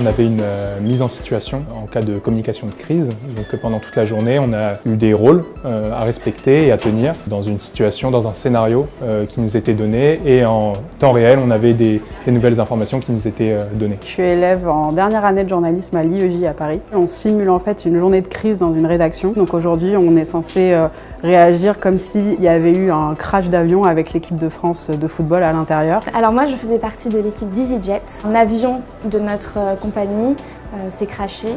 On avait une mise en situation en cas de communication de crise. Donc pendant toute la journée, on a eu des rôles à respecter et à tenir dans une situation, dans un scénario qui nous était donné. Et en temps réel, on avait des nouvelles informations qui nous étaient données. Je suis élève en dernière année de journalisme à l'IEJ à Paris. On simule en fait une journée de crise dans une rédaction. Donc aujourd'hui, on est censé réagir comme s'il y avait eu un crash d'avion avec l'équipe de France de football à l'intérieur. Alors moi, je faisais partie de l'équipe d'EasyJet. Un avion de notre compagnie s'est crashé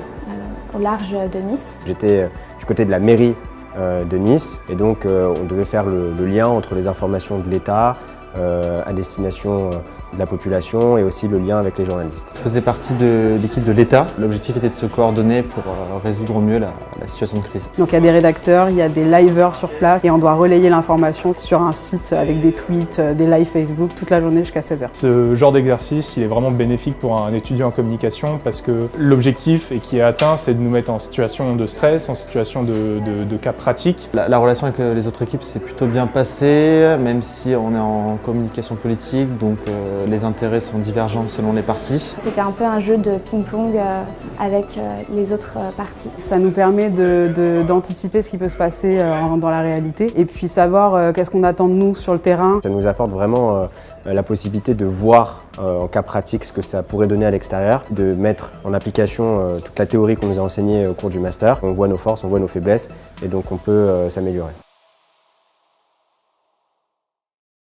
au large de Nice. J'étais du côté de la mairie de Nice et donc on devait faire le lien entre les informations de l'État à destination de la population et aussi le lien avec les journalistes. Je faisais partie de l'équipe de l'État. L'objectif était de se coordonner pour résoudre au mieux la situation de crise. Donc il y a des rédacteurs, il y a des liveurs sur place et on doit relayer l'information sur un site avec des tweets, des lives Facebook toute la journée jusqu'à 16h. Ce genre d'exercice, il est vraiment bénéfique pour un étudiant en communication parce que l'objectif et qui est atteint, c'est de nous mettre en situation de stress, en situation de cas pratiques. La relation avec les autres équipes s'est plutôt bien passée, même si on est en communication politique, donc les intérêts sont divergents selon les partis. C'était un peu un jeu de ping-pong avec les autres partis. Ça nous permet d'anticiper ce qui peut se passer dans la réalité et puis savoir qu'est-ce qu'on attend de nous sur le terrain. Ça nous apporte vraiment la possibilité de voir en cas pratique ce que ça pourrait donner à l'extérieur, de mettre en application toute la théorie qu'on nous a enseignée au cours du master. On voit nos forces, on voit nos faiblesses et donc on peut s'améliorer.